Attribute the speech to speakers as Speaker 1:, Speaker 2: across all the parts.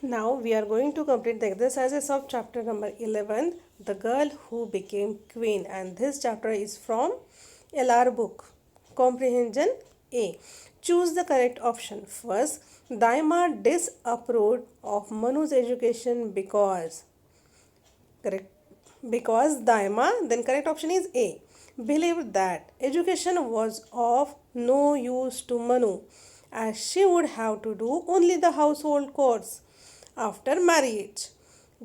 Speaker 1: Now we are going to complete the exercises of chapter number 11, The Girl Who Became Queen, and this chapter is from LR book. Comprehension A. Choose the correct option. First, Daima disapproved of Manu's education because correct Daima, then correct option is A. Believed that education was of no use to Manu as she would have to do only the household chores after marriage.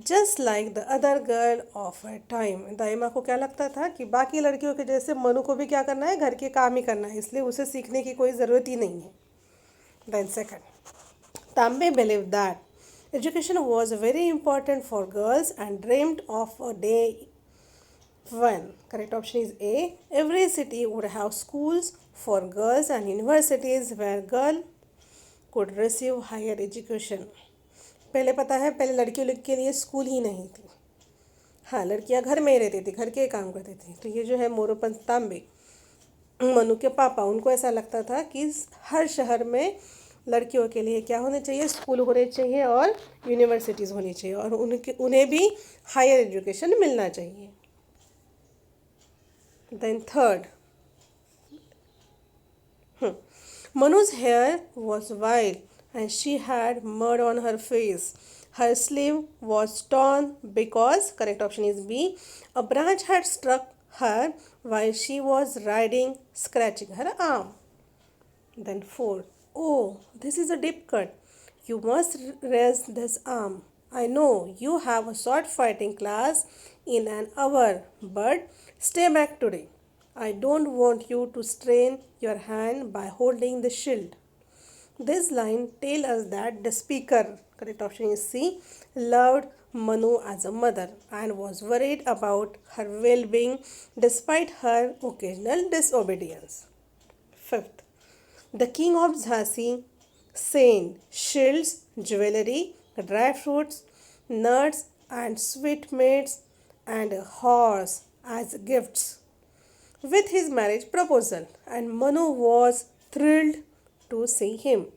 Speaker 1: Just like the other girl of a time, दाइमा को क्या लगता था कि बाकी लड़कियों के जैसे मनु को भी क्या करना है, घर के काम ही करना है, इसलिए उसे सीखने की कोई ज़रूरत ही नहीं है. देन सेकंड, तांबे believe that education was very important for girls and dreamed of a day when. Correct option is A. Every city would have schools for girls and universities where girl could receive higher education. पहले पता है, पहले लड़कियों के लिए school ही नहीं थी. हाँ, लड़कियां घर में ही रहती थी, घर के काम करती थी. तो ये जो है मोरोपंत तांबे, मनु के पापा, उनको ऐसा लगता था कि हर शहर में लड़कियों के लिए क्या होने चाहिए, स्कूल होने चाहिए और यूनिवर्सिटीज़ होनी चाहिए और उन्हें भी हायर एजुकेशन मिलना चाहिए. Then third, Manu's hair was wild and she had mud on her face. Her sleeve was torn because, correct option is B, a branch had struck her while she was riding, scratching her arm. Then 4. Oh, this is a deep cut. You must rest this arm. I know you have a sword fighting class in an hour, but stay back today. I don't want you to strain your hand by holding the shield. This line tells us that the speaker, correct option is C, loved Manu as a mother and was worried about her well being despite her occasional disobedience. Fifth, the king of Jhansi sent shields, jewelry, dry fruits, nuts, and sweetmeats and a horse as gifts with his marriage proposal, and Manu was to see him.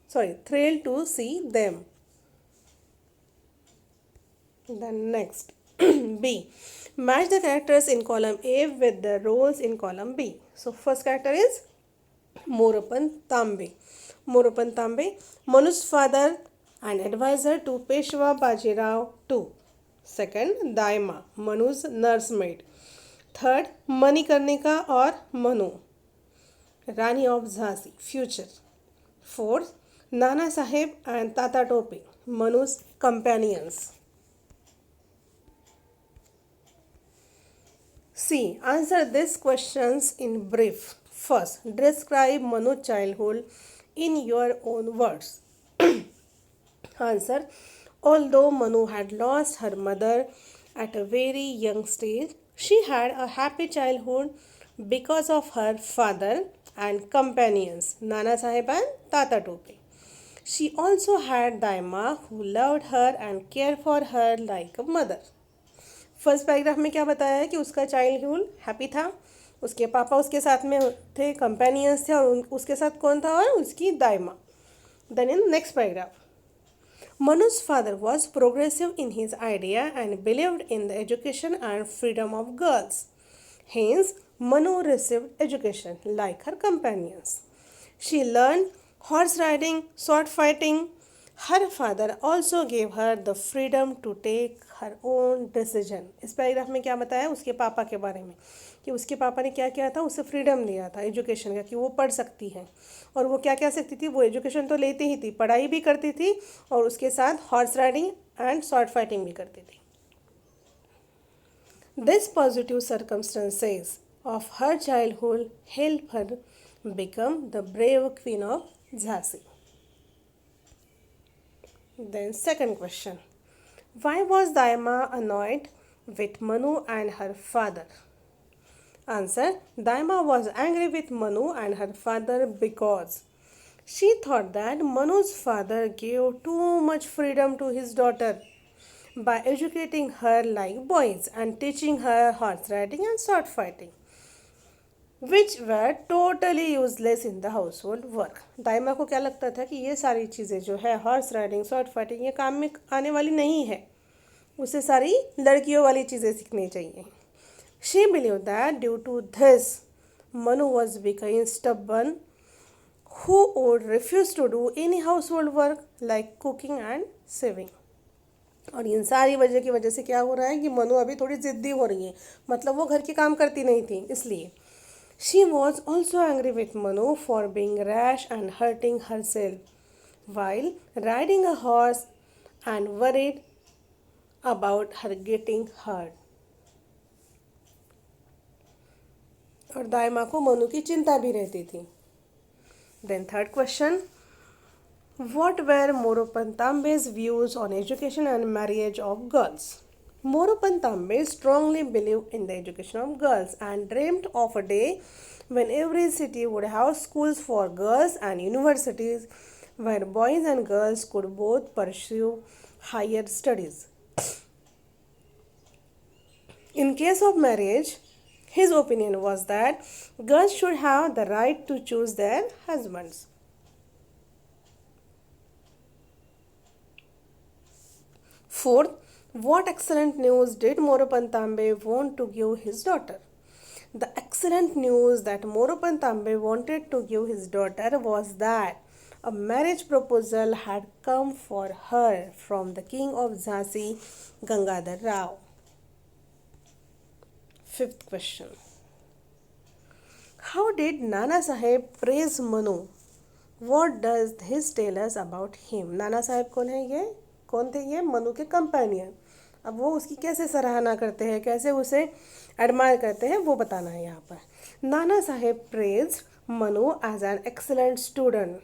Speaker 1: Thrilled to see them. Then next, B. Match the characters in column A with the roles in column B. So first character is Morapan Tambe. Morapan Tambe, Manu's father and advisor to Peshwa Bajirao II. Second, Daima, Manu's nursemaid. Third, Manikarnika और मनु, रानी of Jhansi, future. Fourth, Nana Saheb and ताता Tope, मनु's companions. C. Answer these questions in brief. First, describe Manu's childhood in your own words. Answer. Although Manu had lost her mother at a very young stage, she had a happy childhood because of her father and companions, Nana Sahib and Tata Tope. She also had Daima who loved her and cared for her like a mother. First paragraph में क्या बताया है कि उसका childhood happy था, उसके पापा उसके साथ में थे, कंपेनियंस थे और उसके साथ कौन था, और उसकी दाइमा. Then in next paragraph, Manu's father was progressive in his idea and believed in the education and freedom of girls. Hence, Manu received education like her companions. She learned horse riding, sword fighting. Her father also gave her the freedom to take her own decision. इस paragraph में क्या बताया उसके पापा के बारे में कि उसके पापा ने क्या किया था, उसे फ्रीडम दिया था एजुकेशन का कि वो पढ़ सकती है. और वो क्या क्या सकती थी, वो एजुकेशन तो लेती ही थी, पढ़ाई भी करती थी और उसके साथ horse riding and sword fighting भी करती थी. This positive circumstances of her childhood help her become the brave queen of Jhansi. Then second question, why was Daima annoyed with Manu and her father? Answer, Daima was angry with Manu and her father because she thought that Manu's father gave too much freedom to his daughter by educating her like boys and teaching her horse riding and sword fighting. Which were totally useless in the household work. दाइमा को क्या लगता था कि ये सारी चीज़ें जो है हॉर्स राइडिंग, स्वॉर्ड फाइटिंग, ये काम में आने वाली नहीं है, उसे सारी लड़कियों वाली चीज़ें सीखनी चाहिए। She believe that due to this Manu was becoming stubborn, who would refuse to do any household work like cooking and saving. और इन सारी वजह की वजह से क्या हो रहा है कि मनु अभी थोड़ी ज़िद्दी हो रही है, मतलब वो घर के काम करती नहीं थी इसलिए। She was also angry with Manu for being rash and hurting herself while riding a horse and worried about her getting hurt. और दाई को मनु की चिंता भी रहती थी। Then third question, what were Moropantambe's views on education and marriage of girls? Moropantambe strongly believed in the education of girls and dreamt of a day when every city would have schools for girls and universities where boys and girls could both pursue higher studies. In case of marriage, his opinion was that girls should have the right to choose their husbands. Fourth, what excellent news did Moropantambe want to give his daughter? The excellent news that Moropantambe wanted to give his daughter was that a marriage proposal had come for her from the king of Jhansi, Gangadhar Rao. Fifth question. How did Nana Saheb praise Manu? What does this tell us about him? Nana Saheb कौन थे ये? मनु के companion. अब वो उसकी कैसे सराहना करते हैं, कैसे उसे एडमायर करते हैं, वो बताना है यहाँ पर। Nana Saheb praise Manu as an excellent student.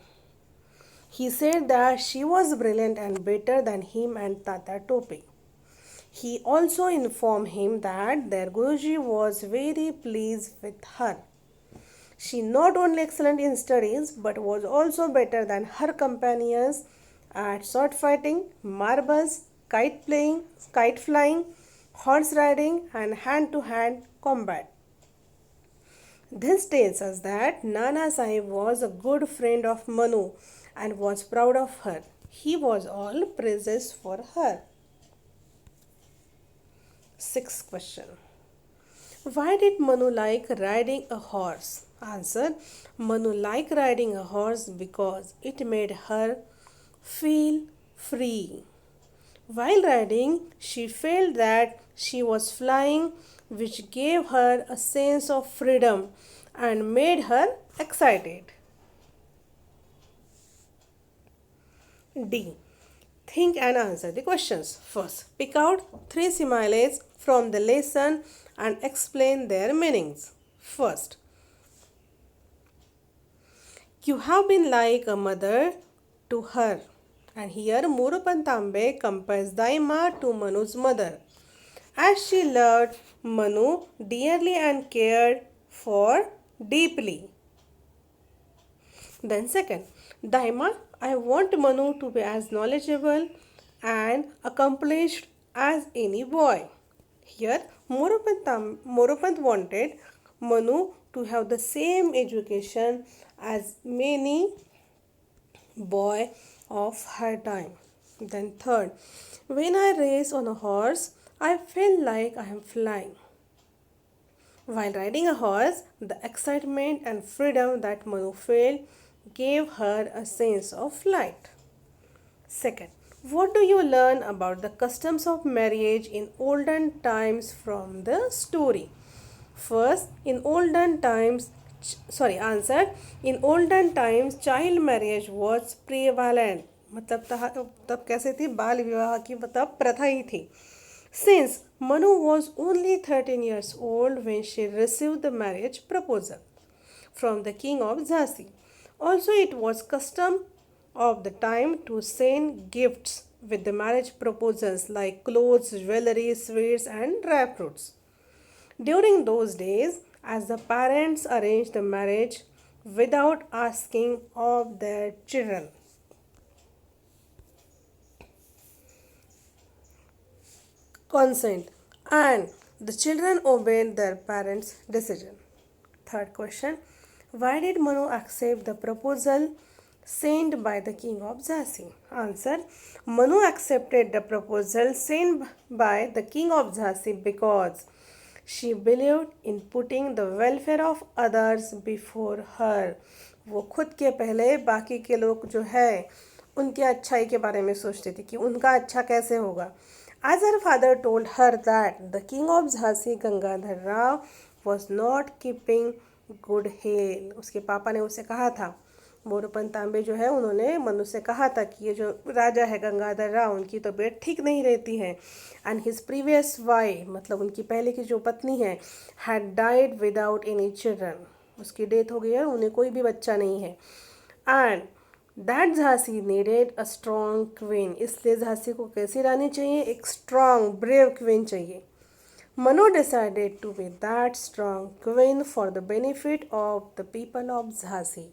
Speaker 1: He said that she was brilliant and better than him and Tata Tope. He also informed him that their Guruji was very pleased with her. She not only excellent in studies but was also better than her companions at sword fighting, marbles, kite flying, horse riding, and hand to hand combat. This tells us that Nana Sahib was a good friend of Manu and was proud of her. He was all praises for her. Sixth question. Why did Manu like riding a horse? Answer. Manu liked riding a horse because it made her feel free. While riding, she felt that she was flying, which gave her a sense of freedom and made her excited. D. Think and answer the questions. First, pick out 3 similes from the lesson and explain their meanings. First, you have been like a mother to her. And here Murupantambe compares Daima to Manu's mother, as she loved Manu dearly and cared for deeply. Then second, Daima, I want Manu to be as knowledgeable and accomplished as any boy. Here Morupant wanted Manu to have the same education as many boy of her time. Then third, when I race on a horse, I feel like I am flying. While riding a horse, the excitement and freedom that Manu felt gave her a sense of flight. Second, what do you learn about the customs of marriage in olden times from the story? First, answer, in olden times child marriage was prevalent. मतलब तब कैसे थी? बाल विवाह की मतलब प्रथा ही थी. Since Manu was only 13 years old when she received the marriage proposal from the king of Jhansi. Also, it was custom of the time to send gifts with the marriage proposals like clothes, jewelry, sweets, and dry fruits. During those days, as the parents arranged the marriage without asking of their children. Consent, and the children obeyed their parents' decision. Third question. Why did Manu accept the proposal sent by the king of Jhansi? Answer. Manu accepted the proposal sent by the king of Jhansi because she believed in putting the welfare of others before her. वो खुद के पहले बाकी के लोग जो है उनके अच्छाई के बारे में सोचती थी कि उनका अच्छा कैसे होगा. As her father told her that the king of Jhansi Gangadhar Rao was not keeping good health. उसके पापा ने उसे कहा था, मोरोपंत तांबे जो है उन्होंने मनु से कहा था कि ये जो राजा है गंगाधर राव उनकी तबीयत ठीक नहीं रहती है. एंड हिज प्रीवियस वाइफ मतलब उनकी पहले की जो पत्नी है had died without any children. उसकी डेथ हो गई है, उन्हें कोई भी बच्चा नहीं है. And that Jhansi needed a strong queen. इसलिए झांसी को कैसी रानी चाहिए? एक स्ट्रॉन्ग ब्रेव क्वीन चाहिए. Manu decided to be that strong queen for the benefit of the people of Jhansi.